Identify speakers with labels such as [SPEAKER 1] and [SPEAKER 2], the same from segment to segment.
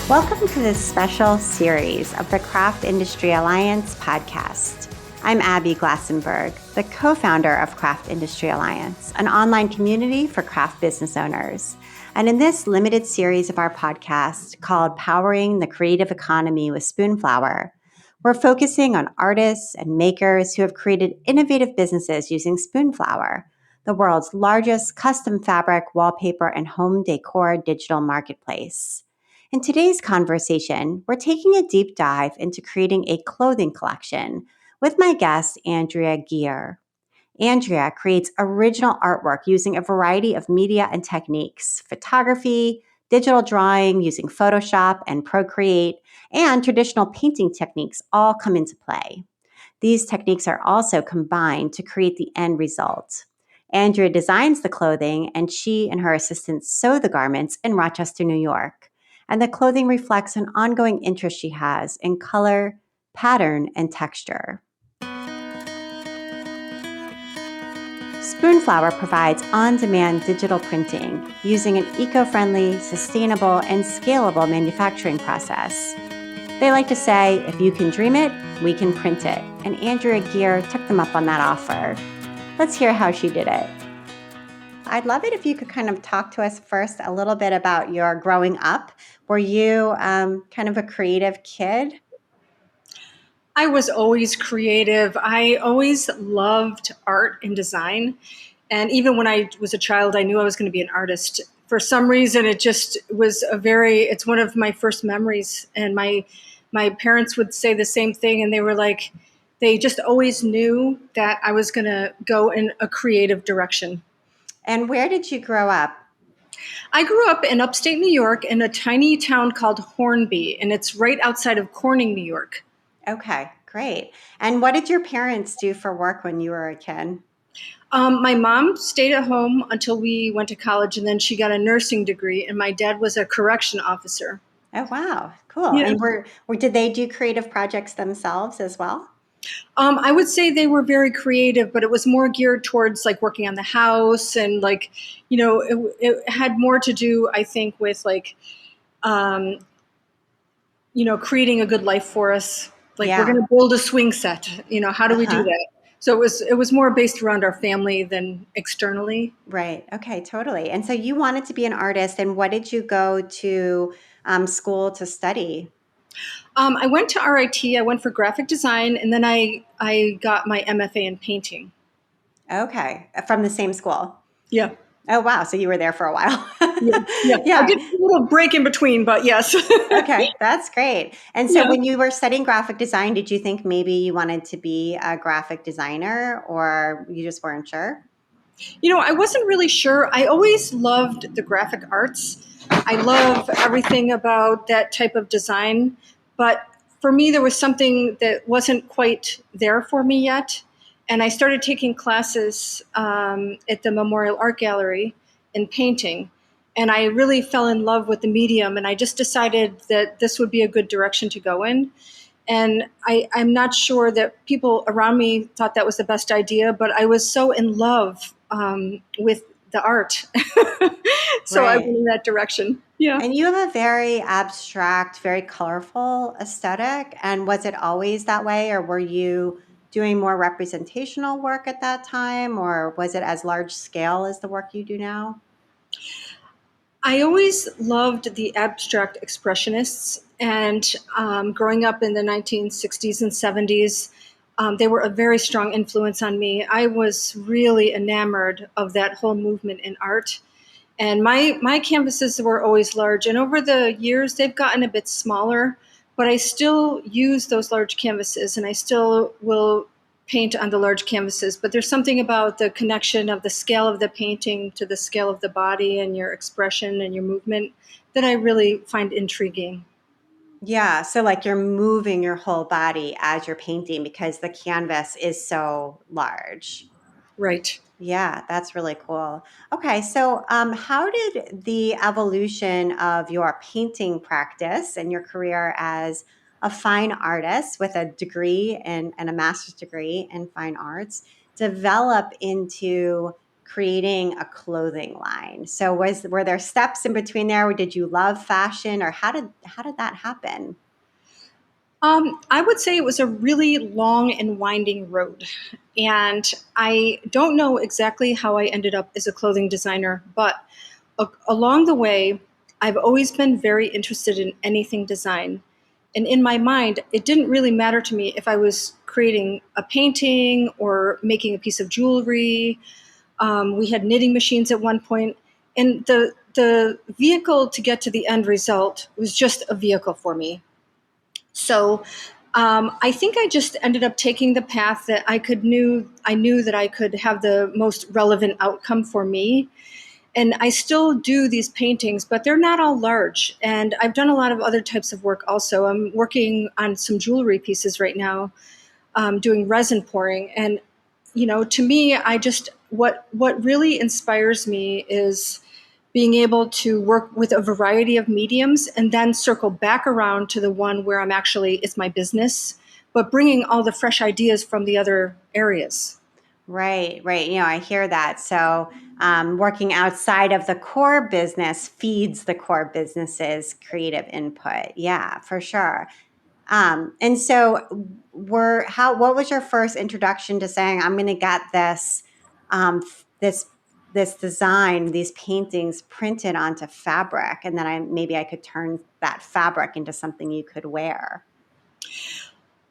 [SPEAKER 1] Welcome to this special series of the Craft Industry Alliance podcast. I'm Abby Glassenberg, the co-founder of Craft Industry Alliance, an online community for craft business owners. And in this limited series of our podcast called Powering the Creative Economy with Spoonflower, we're focusing on artists and makers who have created innovative businesses using Spoonflower, the world's largest custom fabric, wallpaper, and home decor digital marketplace. In today's conversation, we're taking a deep dive into creating a clothing collection with my guest, Andrea Geer. Andrea creates original artwork using a variety of media and techniques: photography, digital drawing using Photoshop and Procreate, and traditional painting techniques all come into play. These techniques are also combined to create the end result. Andrea designs the clothing, and she and her assistants sew the garments in Rochester, New York. And the clothing reflects an ongoing interest she has in color, pattern, and texture. Spoonflower provides on-demand digital printing using an eco-friendly, sustainable, and scalable manufacturing process. They like to say, if you can dream it, we can print it. And Andrea Geer took them up on that offer. Let's hear how she did it. I'd love it if you could kind of talk to us first a little bit about your growing up. Were you kind of a creative kid?
[SPEAKER 2] I was always creative. I always loved art and design. And even when I was a child, I knew I was going to be an artist. For some reason, it just was it's one of my first memories. And my parents would say the same thing. And they were like, they just always knew that I was going to go in a creative direction.
[SPEAKER 1] And where did you grow up?
[SPEAKER 2] I grew up in upstate New York in a tiny town called Hornby, and it's right outside of Corning, New York.
[SPEAKER 1] Okay, great. And what did your parents do for work when you were a kid?
[SPEAKER 2] My mom stayed at home until we went to college, and then she got a nursing degree, and my dad was a correction officer.
[SPEAKER 1] Oh, wow. Cool.
[SPEAKER 2] Yeah.
[SPEAKER 1] And did they do creative projects themselves as well?
[SPEAKER 2] I would say they were very creative, but it was more geared towards like working on the house and like, it had more to do, I think, with like, creating a good life for us. Like we're going to build a swing set. How do we do that? So it was more based around our family than externally.
[SPEAKER 1] Right. Okay, totally. And so you wanted to be an artist, and what did you go to school to study?
[SPEAKER 2] I went to RIT. I went for graphic design, and then I got my MFA in painting.
[SPEAKER 1] Okay, from the same school.
[SPEAKER 2] Yeah.
[SPEAKER 1] Oh, wow. So you were there for a while.
[SPEAKER 2] Yeah. I did a little break in between, but yes.
[SPEAKER 1] Okay, that's great. And so when you were studying graphic design, did you think maybe you wanted to be a graphic designer, or you just weren't sure?
[SPEAKER 2] I wasn't really sure. I always loved the graphic arts. I love everything about that type of design. But for me, there was something that wasn't quite there for me yet. And I started taking classes at the Memorial Art Gallery in painting. And I really fell in love with the medium. And I just decided that this would be a good direction to go in. And I'm not sure that people around me thought that was the best idea, but I was so in love with the art. So I went in that direction. Yeah.
[SPEAKER 1] And you have a very abstract, very colorful aesthetic. And was it always that way, or were you doing more representational work at that time, or was it as large scale as the work you do now?
[SPEAKER 2] I always loved the abstract expressionists, and growing up in the 1960s and 70s, they were a very strong influence on me. I was really enamored of that whole movement in art. And my canvases were always large. And over the years, they've gotten a bit smaller, but I still use those large canvases, and I still will paint on the large canvases. But there's something about the connection of the scale of the painting to the scale of the body and your expression and your movement that I really find intriguing.
[SPEAKER 1] Yeah, so like you're moving your whole body as you're painting because the canvas is so large.
[SPEAKER 2] Right.
[SPEAKER 1] Yeah, that's really cool. Okay, so how did the evolution of your painting practice and your career as a fine artist with a degree and a master's degree in fine arts develop into creating a clothing line. So were there steps in between there? Or did you love fashion, or how did that happen?
[SPEAKER 2] I would say it was a really long and winding road. And I don't know exactly how I ended up as a clothing designer, but along the way, I've always been very interested in anything design. And in my mind, it didn't really matter to me if I was creating a painting or making a piece of jewelry. We had knitting machines at one point, and the vehicle to get to the end result was just a vehicle for me. So I think I just ended up taking the path that I knew that I could have the most relevant outcome for me. And I still do these paintings, but they're not all large. And I've done a lot of other types of work also. I'm working on some jewelry pieces right now, doing resin pouring. And to me, what really inspires me is being able to work with a variety of mediums and then circle back around to the one where it's my business, but bringing all the fresh ideas from the other areas.
[SPEAKER 1] Right, right. I hear that. So, working outside of the core business feeds the core business's creative input. Yeah, for sure. And so, what was your first introduction to saying, I'm going to get this, this, this design, these paintings printed onto fabric, and then maybe I could turn that fabric into something you could wear.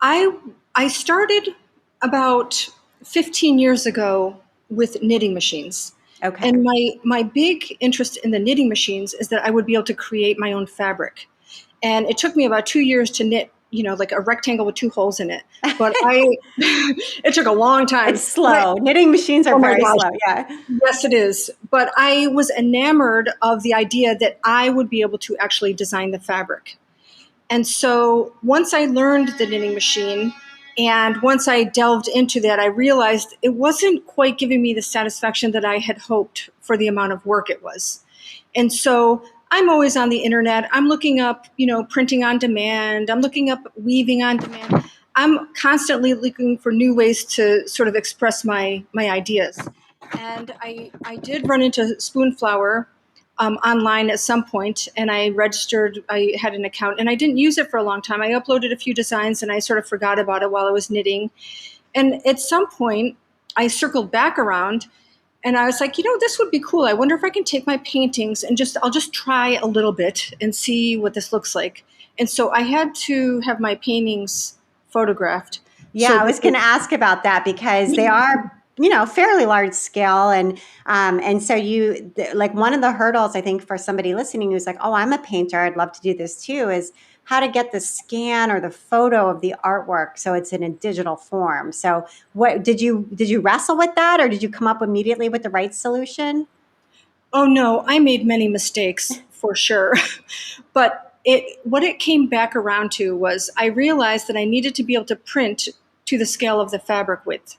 [SPEAKER 2] I started about 15 years ago with knitting machines.
[SPEAKER 1] Okay.
[SPEAKER 2] And my big interest in the knitting machines is that I would be able to create my own fabric. And it took me about 2 years to knit, like a rectangle with two holes in it. But it took a long time.
[SPEAKER 1] It's slow. Knitting machines are
[SPEAKER 2] Oh my
[SPEAKER 1] very
[SPEAKER 2] gosh.
[SPEAKER 1] slow. Yeah.
[SPEAKER 2] Yes, it is. But I was enamored of the idea that I would be able to actually design the fabric. And so once I learned the knitting machine and once I delved into that, I realized it wasn't quite giving me the satisfaction that I had hoped for the amount of work it was. And so I'm always on the internet. I'm looking up, printing on demand. I'm looking up weaving on demand. I'm constantly looking for new ways to sort of express my ideas. And I did run into Spoonflower online at some point, and I registered. I had an account, and I didn't use it for a long time. I uploaded a few designs, and I sort of forgot about it while I was knitting. And at some point, I circled back around, and I was like, this would be cool. I wonder if I can take my paintings and I'll just try a little bit and see what this looks like. And so I had to have my paintings photographed.
[SPEAKER 1] Yeah,
[SPEAKER 2] So
[SPEAKER 1] I was going to ask about that because they are, fairly large scale, and so like one of the hurdles I think for somebody listening who's like, oh, I'm a painter, I'd love to do this too, is how to get the scan or the photo of the artwork so it's in a digital form. So, what did you wrestle with that, or did you come up immediately with the right solution?
[SPEAKER 2] Oh no, I made many mistakes for sure. But what it came back around to was I realized that I needed to be able to print to the scale of the fabric width.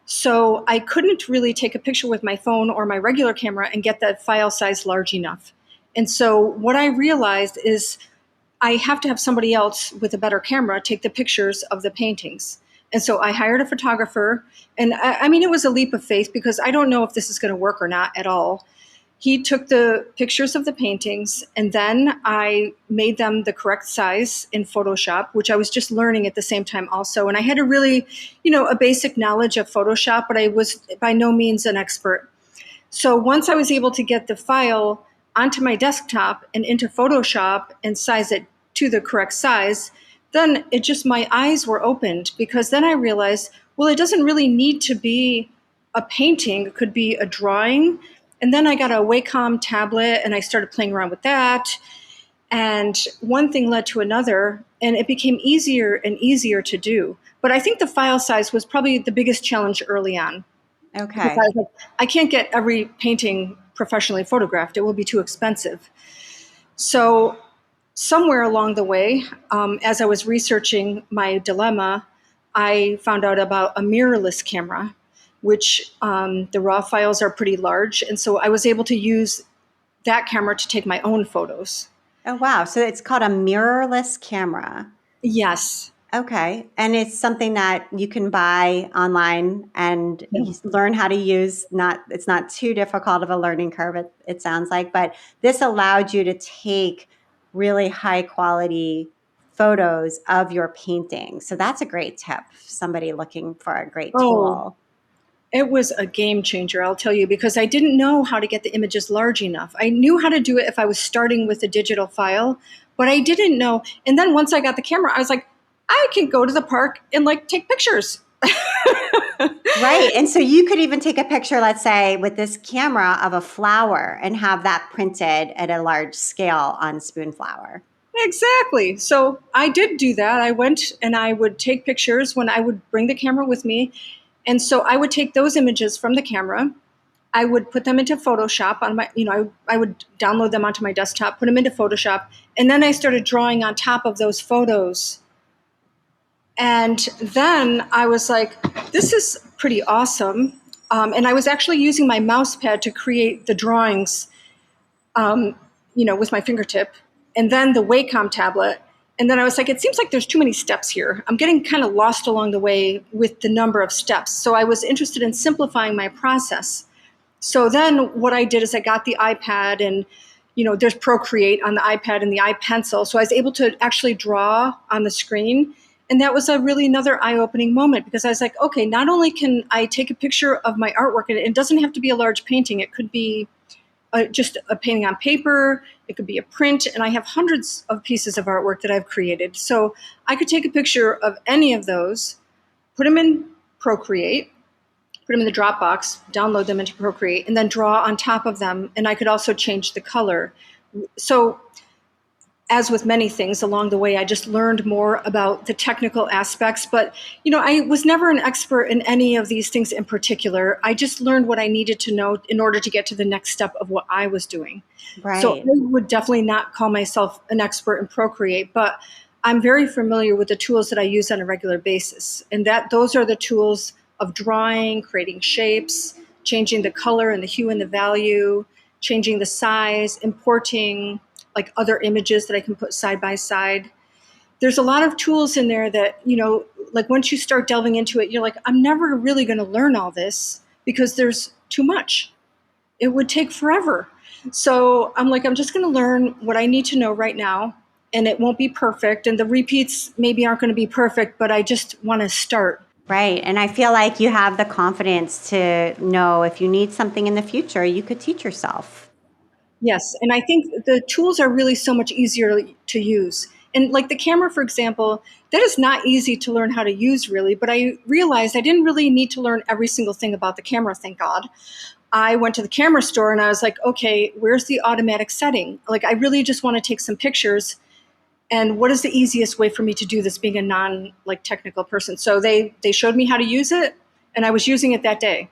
[SPEAKER 2] So I couldn't really take a picture with my phone or my regular camera and get that file size large enough. And so what I realized is I have to have somebody else with a better camera take the pictures of the paintings. And so I hired a photographer. And I mean, it was a leap of faith because I don't know if this is going to work or not at all. He took the pictures of the paintings, and then I made them the correct size in Photoshop, which I was just learning at the same time also. And I had a really, a basic knowledge of Photoshop, but I was by no means an expert. So once I was able to get the file onto my desktop and into Photoshop and size it to the correct size, then my eyes were opened, because then I realized, well, it doesn't really need to be a painting. It could be a drawing. And then I got a Wacom tablet and I started playing around with that. And one thing led to another, and it became easier and easier to do. But I think the file size was probably the biggest challenge early on.
[SPEAKER 1] Okay.
[SPEAKER 2] Because I can't get every painting professionally photographed. It will be too expensive. So somewhere along the way, as I was researching my dilemma, I found out about a mirrorless camera, which the raw files are pretty large. And so I was able to use that camera to take my own photos.
[SPEAKER 1] Oh, wow. So it's called a mirrorless camera.
[SPEAKER 2] Yes.
[SPEAKER 1] Okay. And it's something that you can buy online and you learn how to use. It's not too difficult of a learning curve, it sounds like, but this allowed you to take really high quality photos of your painting. So that's a great tip. Somebody looking for a great
[SPEAKER 2] Oh,
[SPEAKER 1] tool.
[SPEAKER 2] it was a game changer, I'll tell you, because I didn't know how to get the images large enough. I knew how to do it if I was starting with a digital file, but I didn't know. And then once I got the camera, I was like, I can go to the park and like take pictures.
[SPEAKER 1] Right. And so you could even take a picture, let's say, with this camera of a flower and have that printed at a large scale on Spoonflower.
[SPEAKER 2] Exactly. So I did do that. I went and I would take pictures when I would bring the camera with me. And so I would take those images from the camera. I would put them into Photoshop on my, I would download them onto my desktop, put them into Photoshop, and then I started drawing on top of those photos. And then I was like, this is pretty awesome. And I was actually using my mouse pad to create the drawings, with my fingertip, and then the Wacom tablet. And then I was like, it seems like there's too many steps here. I'm getting kind of lost along the way with the number of steps. So I was interested in simplifying my process. So then what I did is I got the iPad and, there's Procreate on the iPad and the iPencil. So I was able to actually draw on the screen. And that was a really another eye-opening moment because I was like, okay, not only can I take a picture of my artwork, and it doesn't have to be a large painting. It could be just a painting on paper. It could be a print. And I have hundreds of pieces of artwork that I've created. So I could take a picture of any of those, put them in Procreate, put them in the Dropbox, download them into Procreate, and then draw on top of them. And I could also change the color. So as with many things along the way, I just learned more about the technical aspects. But, I was never an expert in any of these things in particular. I just learned what I needed to know in order to get to the next step of what I was doing. So I
[SPEAKER 1] Right.
[SPEAKER 2] would definitely not call myself an expert in Procreate, but I'm very familiar with the tools that I use on a regular basis. And those are the tools of drawing, creating shapes, changing the color and the hue and the value, changing the size, importing like other images that I can put side by side. There's a lot of tools in there that, like once you start delving into it, you're like, I'm never really going to learn all this because there's too much. It would take forever. So I'm like, I'm just going to learn what I need to know right now. And it won't be perfect. And the repeats maybe aren't going to be perfect, but I just want to start.
[SPEAKER 1] Right. And I feel like you have the confidence to know if you need something in the future, you could teach yourself.
[SPEAKER 2] Yes, and I think the tools are really so much easier to use. And like the camera, for example, that is not easy to learn how to use really, but I realized I didn't really need to learn every single thing about the camera, thank God. I went to the camera store and I was like, okay, where's the automatic setting? Like, I really just want to take some pictures. And what is the easiest way for me to do this being a non like technical person? So they showed me how to use it and I was using it that day.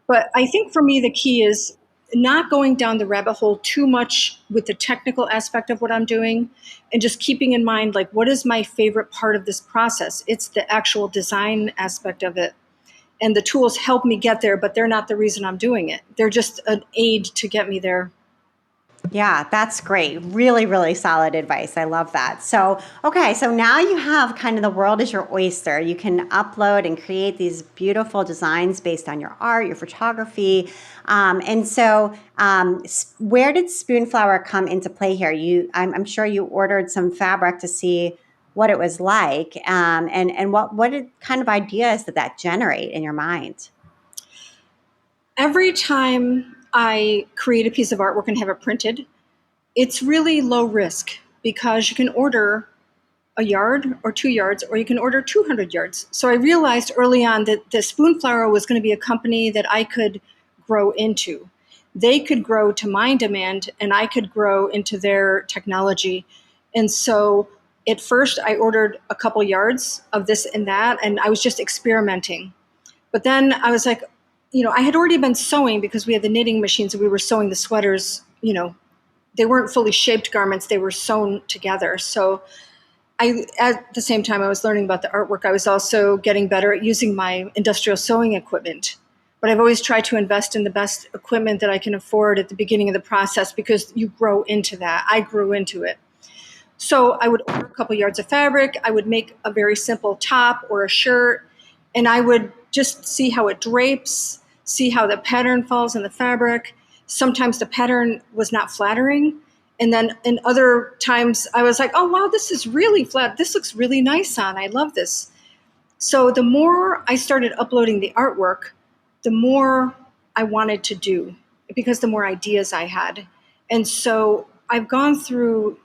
[SPEAKER 2] But I think for me, the key is not going down the rabbit hole too much with the technical aspect of what I'm doing and just keeping in mind, like, what is my favorite part of this process? It's the actual design aspect of it. And the tools help me get there, but they're not the reason I'm doing it. They're just an aid to get me there.
[SPEAKER 1] Yeah, that's great. Really, really solid advice. I love that. So, okay, so now you have kind of the world is your oyster. You can upload and create these beautiful designs based on your art, your photography. Where did Spoonflower come into play here? I'm sure you ordered some fabric to see what it was like, and kind of ideas did that generate in your mind?
[SPEAKER 2] Every time I create a piece of artwork and have it printed, it's really low risk because you can order a yard or 2 yards, or you can order 200 yards. So I realized early on that the Spoonflower was going to be a company that I could grow into. They could grow to my demand, and I could grow into their technology. And so at first, I ordered a couple yards of this and that, and I was just experimenting. But then I was like, I had already been sewing because we had the knitting machines and we were sewing the sweaters. They weren't fully shaped garments, they were sewn together. So at the same time I was learning about the artwork, I was also getting better at using my industrial sewing equipment. But I've always tried to invest in the best equipment that I can afford at the beginning of the process because you grow into that. I grew into it. So I would order a couple yards of fabric. I would make a very simple top or a shirt, and I would just see how it drapes, see how the pattern falls in the fabric. Sometimes the pattern was not flattering. And then in other times, I was like, oh, wow, this is really flat. This looks really nice on. I love this. So the more I started uploading the artwork, the more I wanted to do because the more ideas I had. And so I've gone through,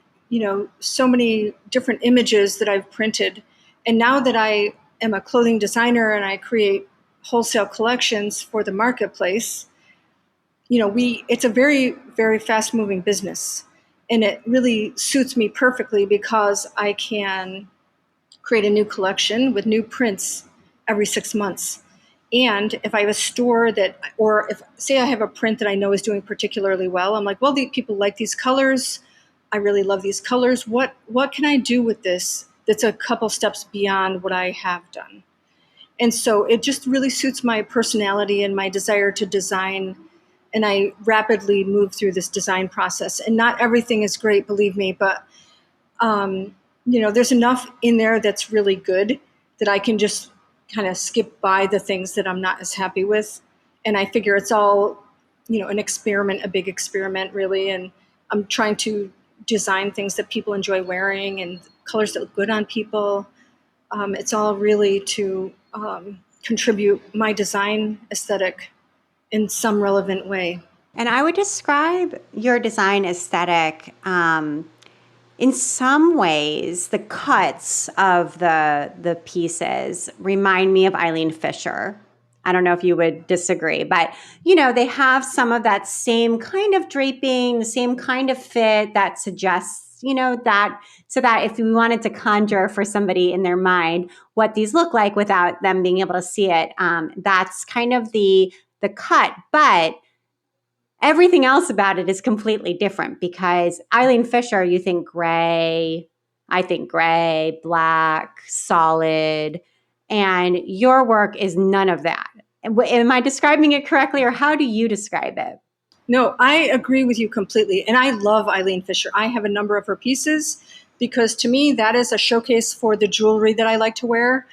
[SPEAKER 2] so many different images that I've printed. And now that I am a clothing designer and I create wholesale collections for the marketplace, it's a very, very fast moving business. And it really suits me perfectly because I can create a new collection with new prints every 6 months. And if I have a store that, or if say I have a print that I know is doing particularly well, I'm like, well, the people like these colors. I really love these colors. What can I do with this that's a couple steps beyond what I have done? And so it just really suits my personality and my desire to design. And I rapidly move through this design process. And not everything is great, believe me, but there's enough in there that's really good that I can just kind of skip by the things that I'm not as happy with. And I figure it's all, an experiment, a big experiment, really. And I'm trying to design things that people enjoy wearing and colors that look good on people. It's all really to contribute my design aesthetic in some relevant way.
[SPEAKER 1] And I would describe your design aesthetic in some ways, the cuts of the pieces remind me of Eileen Fisher. I don't know if you would disagree, but they have some of that same kind of draping, the same kind of fit that suggests, that so that if we wanted to conjure for somebody in their mind what these look like without them being able to see it, that's kind of the cut. But everything else about it is completely different because Eileen Fisher, you think gray, I think gray, black, solid, and your work is none of that. Am I describing it correctly, or how do you describe it?
[SPEAKER 2] No, I agree with you completely. And I love Eileen Fisher. I have a number of her pieces because to me, that is a showcase for the jewelry that I like to wear.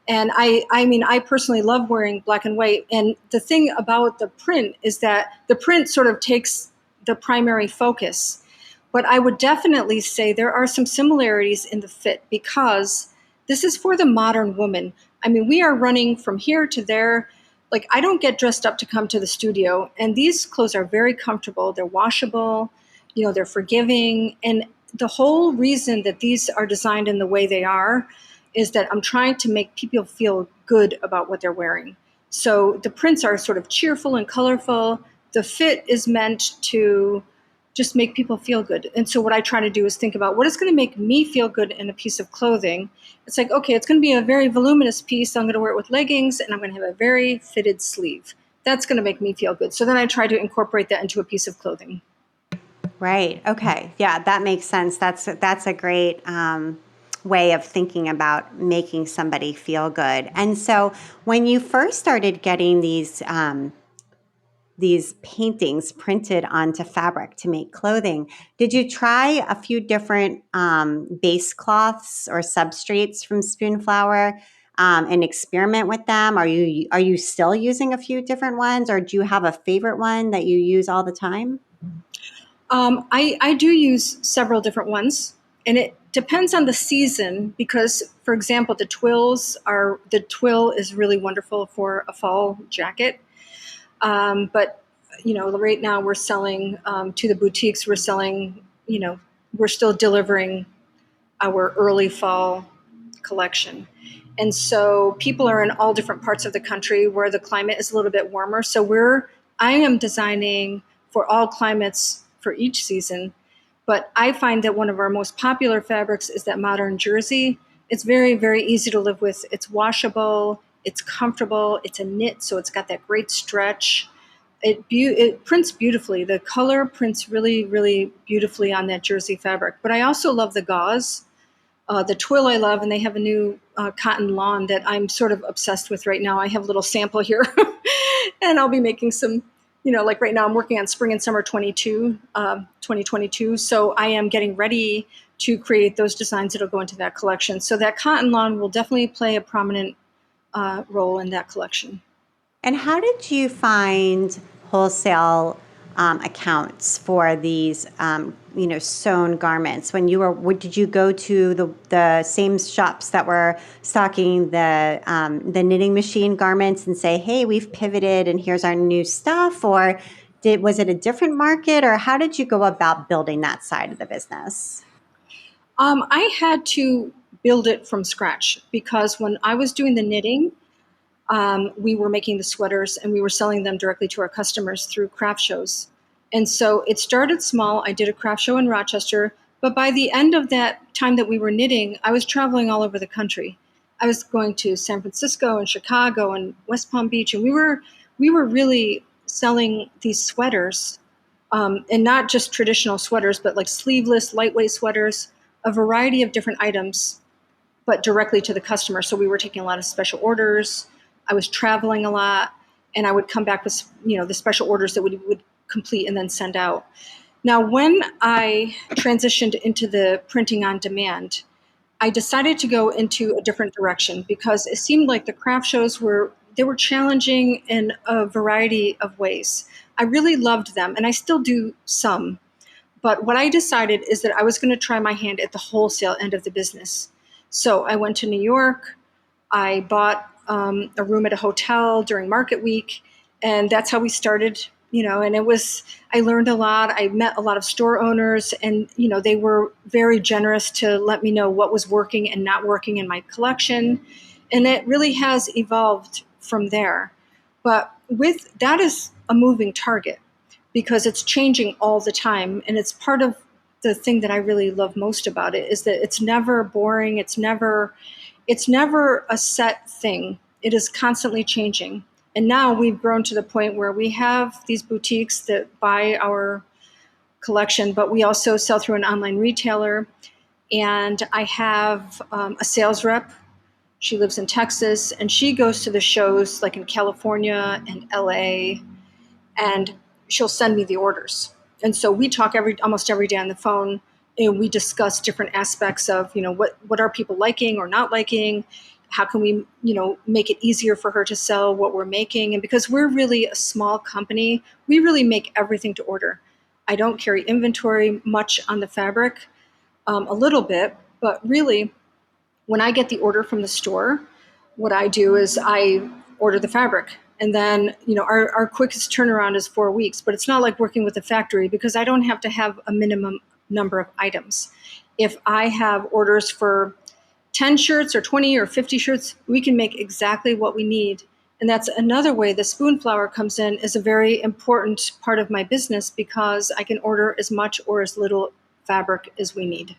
[SPEAKER 2] And I personally love wearing black and white. And the thing about the print is that the print sort of takes the primary focus. But I would definitely say there are some similarities in the fit because this is for the modern woman. I mean, we are running from here to there. Like, I don't get dressed up to come to the studio. And these clothes are very comfortable. They're washable, they're forgiving. And the whole reason that these are designed in the way they are is that I'm trying to make people feel good about what they're wearing. So the prints are sort of cheerful and colorful. The fit is meant to just make people feel good. And so what I try to do is think about what is going to make me feel good in a piece of clothing. It's like, okay, it's going to be a very voluminous piece. So I'm going to wear it with leggings and I'm going to have a very fitted sleeve. That's going to make me feel good. So then I try to incorporate that into a piece of clothing.
[SPEAKER 1] Right. Okay. Yeah, that makes sense. That's a great way of thinking about making somebody feel good. And so when you first started getting these paintings printed onto fabric to make clothing, did you try a few different base cloths or substrates from Spoonflower and experiment with them? Are you still using a few different ones, or do you have a favorite one that you use all the time?
[SPEAKER 2] I do use several different ones, and it depends on the season because, for example, the twill is really wonderful for a fall jacket. But right now we're selling to the boutiques. We're selling, we're still delivering our early fall collection. And so people are in all different parts of the country where the climate is a little bit warmer. So I am designing for all climates for each season. But I find that one of our most popular fabrics is that modern jersey. It's very, very easy to live with. It's washable, it's comfortable, it's a knit, so it's got that great stretch. It prints beautifully. The color prints really, really beautifully on that jersey fabric. But I also love the gauze. The twill I love, and they have a new cotton lawn that I'm sort of obsessed with right now. I have a little sample here, and I'll be making some like right now I'm working on spring and summer 2022. So I am getting ready to create those designs that'll go into that collection. So that cotton lawn will definitely play a prominent role in that collection.
[SPEAKER 1] And how did you find wholesale accounts for these, sewn garments? When you were, did you go to the same shops that were stocking the knitting machine garments and say, "Hey, we've pivoted, and here's our new stuff," or was it a different market, or how did you go about building that side of the business?
[SPEAKER 2] I had to build it from scratch because when I was doing the knitting, we were making the sweaters and we were selling them directly to our customers through craft shows. And so it started small. I did a craft show in Rochester, but by the end of that time that we were knitting, I was traveling all over the country. I was going to San Francisco and Chicago and West Palm Beach, and we were really selling these sweaters, and not just traditional sweaters, but like sleeveless, lightweight sweaters, a variety of different items but directly to the customer. So we were taking a lot of special orders. I was traveling a lot, and I would come back with the special orders that we would complete and then send out. Now, when I transitioned into the printing on demand, I decided to go into a different direction because it seemed like the craft shows were challenging in a variety of ways. I really loved them, and I still do some. But what I decided is that I was going to try my hand at the wholesale end of the business. So I went to New York. I bought a room at a hotel during market week, and that's how we started. And I learned a lot. I met a lot of store owners, and they were very generous to let me know what was working and not working in my collection, and it really has evolved from there. But with that is a moving target because it's changing all the time, and it's part of the thing that I really love most about it is that it's never boring. It's never a set thing. It is constantly changing. And now we've grown to the point where we have these boutiques that buy our collection, but we also sell through an online retailer. And I have a sales rep. She lives in Texas, and she goes to the shows like in California and LA, and she'll send me the orders. And so we talk almost every day on the phone, and we discuss different aspects of, what are people liking or not liking? How can we, make it easier for her to sell what we're making? And because we're really a small company, we really make everything to order. I don't carry inventory much on the fabric, a little bit, but really when I get the order from the store, what I do is I order the fabric. And then, our quickest turnaround is 4 weeks, but it's not like working with a factory because I don't have to have a minimum number of items. If I have orders for 10 shirts or 20 or 50 shirts, we can make exactly what we need. And that's another way the Spoonflower comes in is a very important part of my business because I can order as much or as little fabric as we need.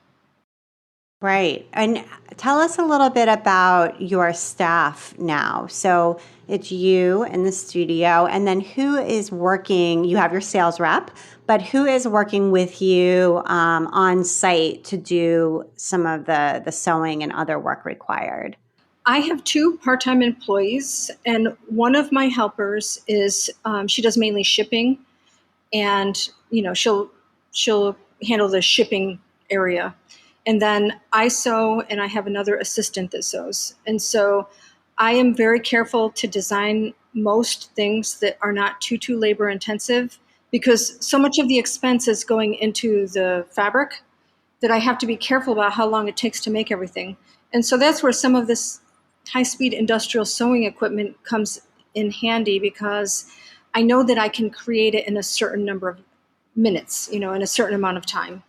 [SPEAKER 1] Right. And tell us a little bit about your staff now. So it's you in the studio, and then who is working? You have your sales rep, but who is working with you on site to do some of the sewing and other work required?
[SPEAKER 2] I have two part-time employees, and one of my helpers is she does mainly shipping, and she'll handle the shipping area. And then I sew, and I have another assistant that sews. And so I am very careful to design most things that are not too labor intensive because so much of the expense is going into the fabric that I have to be careful about how long it takes to make everything. And so that's where some of this high-speed industrial sewing equipment comes in handy because I know that I can create it in a certain number of minutes, in a certain amount of time.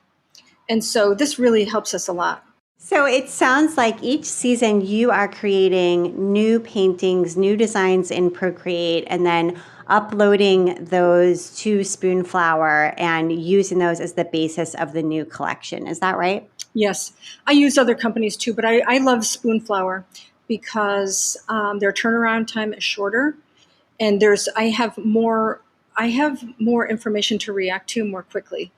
[SPEAKER 2] And so this really helps us a lot.
[SPEAKER 1] So it sounds like each season you are creating new paintings, new designs in Procreate, and then uploading those to Spoonflower and using those as the basis of the new collection. Is that right?
[SPEAKER 2] Yes. I use other companies too, but I love Spoonflower because their turnaround time is shorter, and I have more information to react to more quickly.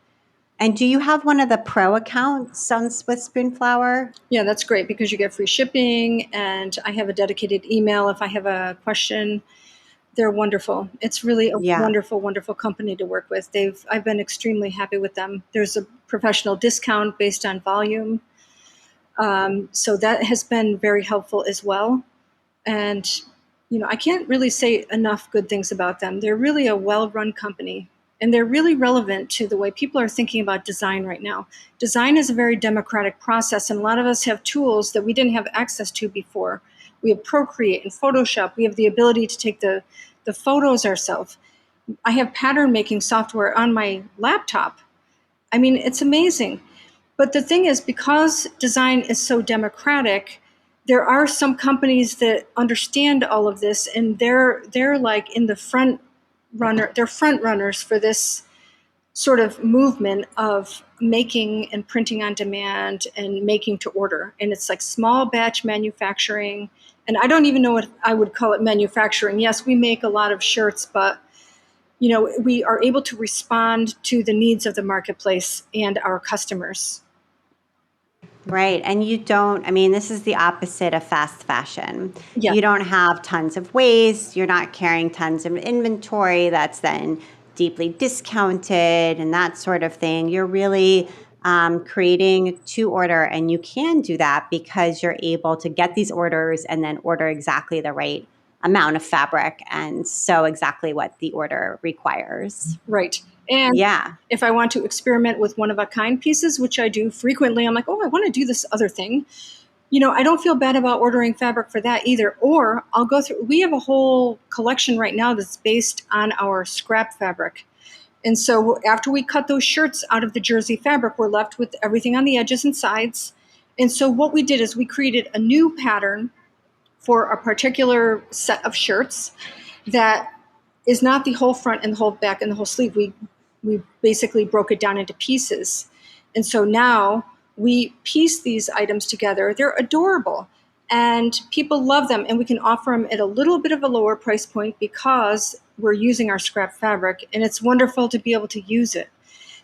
[SPEAKER 1] And do you have one of the pro accounts with Spoonflower?
[SPEAKER 2] Yeah, that's great because you get free shipping, and I have a dedicated email if I have a question They're wonderful. It's really a
[SPEAKER 1] Yeah.
[SPEAKER 2] wonderful, wonderful company to work with. I've been extremely happy with them. There's a professional discount based on volume. So that has been very helpful as well. And, I can't really say enough good things about them. They're really a well-run company, and they're really relevant to the way people are thinking about design right now. Design is a very democratic process, and a lot of us have tools that we didn't have access to before. We have Procreate and Photoshop. We have the ability to take the photos ourselves. I have pattern making software on my laptop. I mean, it's amazing. But the thing is, because design is so democratic, there are some companies that understand all of this, and they're like in the front runner. They're front runners for this sort of movement of making and printing on demand and making to order. And it's like small batch manufacturing. And I don't even know what I would call it manufacturing. Yes, we make a lot of shirts, but we are able to respond to the needs of the marketplace and our customers.
[SPEAKER 1] Right. And you don't, I mean, this is the opposite of fast fashion.
[SPEAKER 2] Yeah,
[SPEAKER 1] You don't have tons of waste. You're not carrying tons of inventory that's then deeply discounted and that sort of thing. You're really creating to order. And you can do that because you're able to get these orders and then order exactly the right amount of fabric and sew exactly what the order requires.
[SPEAKER 2] right. And
[SPEAKER 1] Yeah.
[SPEAKER 2] if I want to experiment with one of a kind pieces, which I do frequently, I'm like, oh, I want to do this other thing. I don't feel bad about ordering fabric for that either. Or I'll go through, we have a whole collection right now that's based on our scrap fabric. And so after we cut those shirts out of the jersey fabric, we're left with everything on the edges and sides. And so what we did is we created a new pattern for a particular set of shirts that is not the whole front and the whole back and the whole sleeve. We basically broke it down into pieces. And so now we piece these items together. They're adorable and people love them, and we can offer them at a little bit of a lower price point because we're using our scrap fabric, and it's wonderful to be able to use it.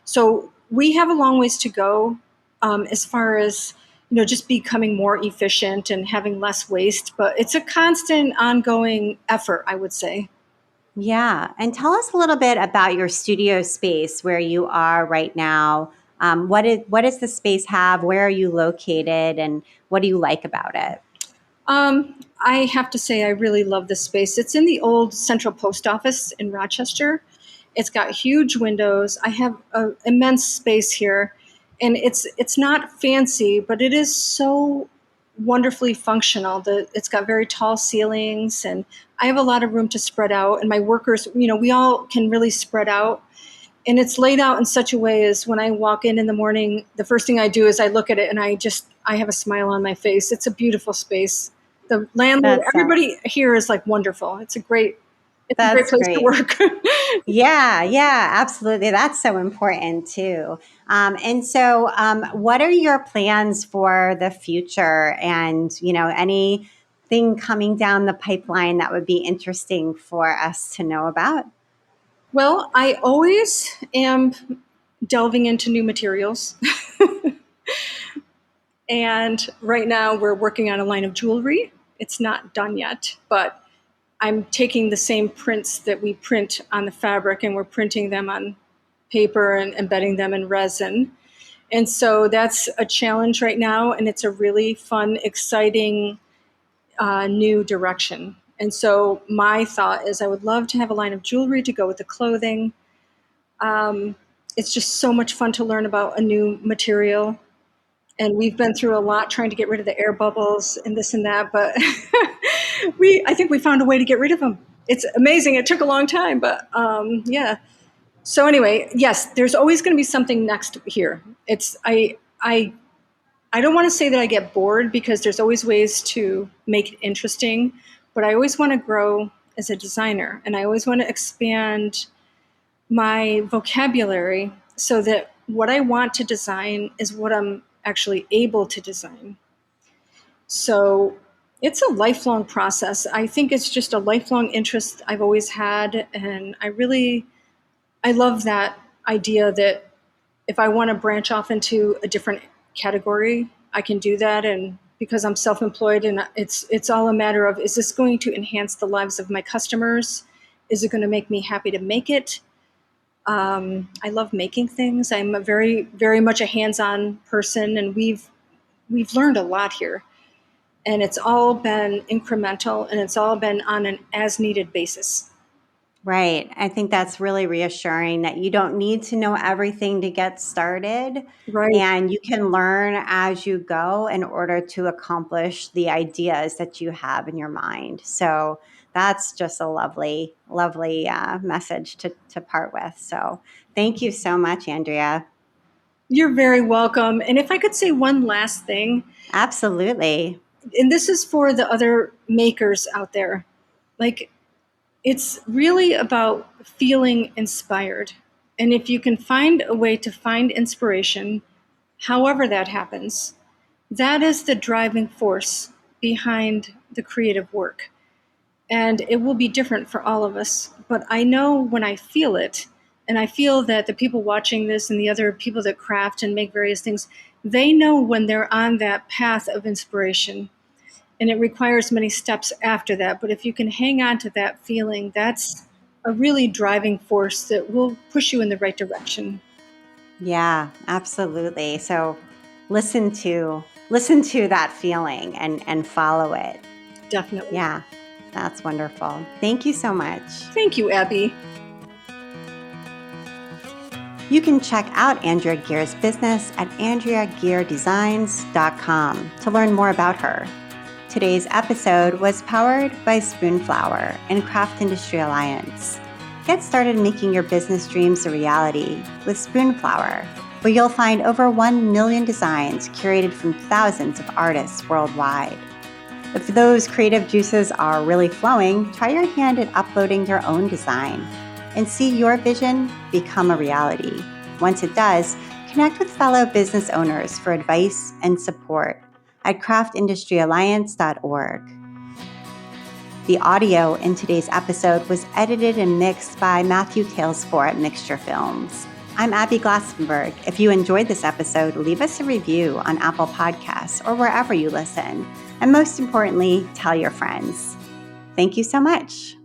[SPEAKER 2] So we have a long ways to go as far as just becoming more efficient and having less waste, but it's a constant ongoing effort, I would say.
[SPEAKER 1] Yeah. And tell us a little bit about your studio space where you are right now. What does the space have? Where are you located? And what do you like about it?
[SPEAKER 2] I have to say, I really love this space. It's in the old Central Post Office in Rochester. It's got huge windows. I have an immense space here, and it's not fancy, but it is so wonderfully functional. It's got very tall ceilings, and I have a lot of room to spread out. And my workers, we all can really spread out. And it's laid out in such a way as when I walk in the morning, the first thing I do is I look at it and I have a smile on my face. It's a beautiful space. The landlord,
[SPEAKER 1] That's
[SPEAKER 2] everybody here is like wonderful. It's a great
[SPEAKER 1] that's
[SPEAKER 2] place to
[SPEAKER 1] great.
[SPEAKER 2] work.
[SPEAKER 1] Yeah, yeah, absolutely. That's so important too. What are your plans for the future? And anything coming down the pipeline that would be interesting for us to know about?
[SPEAKER 2] Well, I always am delving into new materials. And right now we're working on a line of jewelry. It's not done yet, but I'm taking the same prints that we print on the fabric and we're printing them on paper and embedding them in resin. And so that's a challenge right now, and it's a really fun, exciting new direction. And so my thought is I would love to have a line of jewelry to go with the clothing. It's just so much fun to learn about a new material. And we've been through a lot trying to get rid of the air bubbles and this and that, but I think we found a way to get rid of them. It's amazing. It took a long time, but yeah. So anyway, yes, there's always going to be something next here. I don't want to say that I get bored because there's always ways to make it interesting, but I always want to grow as a designer, and I always want to expand my vocabulary so that what I want to design is what I'm actually able to design. So it's a lifelong process. I think it's just a lifelong interest I've always had, and I love that idea that if I want to branch off into a different category, I can do that. And because I'm self-employed, and it's all a matter of, is this going to enhance the lives of my customers? Is it going to make me happy to make it? I love making things. I'm a very, very much a hands-on person, and we've learned a lot here. And it's all been incremental, and it's all been on an as-needed basis.
[SPEAKER 1] Right. I think that's really reassuring that you don't need to know everything to get started,
[SPEAKER 2] Right.
[SPEAKER 1] and you can learn as you go in order to accomplish the ideas that you have in your mind. So that's just a lovely, lovely message to part with. So thank you so much, Andrea.
[SPEAKER 2] You're very welcome. And if I could say one last thing,
[SPEAKER 1] Absolutely.
[SPEAKER 2] and this is for the other makers out there, like, it's really about feeling inspired. And if you can find a way to find inspiration, however that happens, that is the driving force behind the creative work. And it will be different for all of us. But I know when I feel it, and I feel that the people watching this and the other people that craft and make various things, they know when they're on that path of inspiration. And it requires many steps after that. But if you can hang on to that feeling, that's a really driving force that will push you in the right direction.
[SPEAKER 1] Yeah, absolutely. So listen to that feeling and follow it.
[SPEAKER 2] Definitely.
[SPEAKER 1] Yeah, that's wonderful. Thank you so much.
[SPEAKER 2] Thank you, Abby.
[SPEAKER 1] You can check out Andrea Geer's business at andreageerdesigns.com to learn more about her. Today's episode was powered by Spoonflower and Craft Industry Alliance. Get started making your business dreams a reality with Spoonflower, where you'll find over 1 million designs curated from thousands of artists worldwide. If those creative juices are really flowing, try your hand at uploading your own design and see your vision become a reality. Once it does, connect with fellow business owners for advice and support at craftindustyalliance.org. The audio in today's episode was edited and mixed by Matthew Talesfore at Mixture Films. I'm Abby Glassenberg. If you enjoyed this episode, leave us a review on Apple Podcasts or wherever you listen. And most importantly, tell your friends. Thank you so much.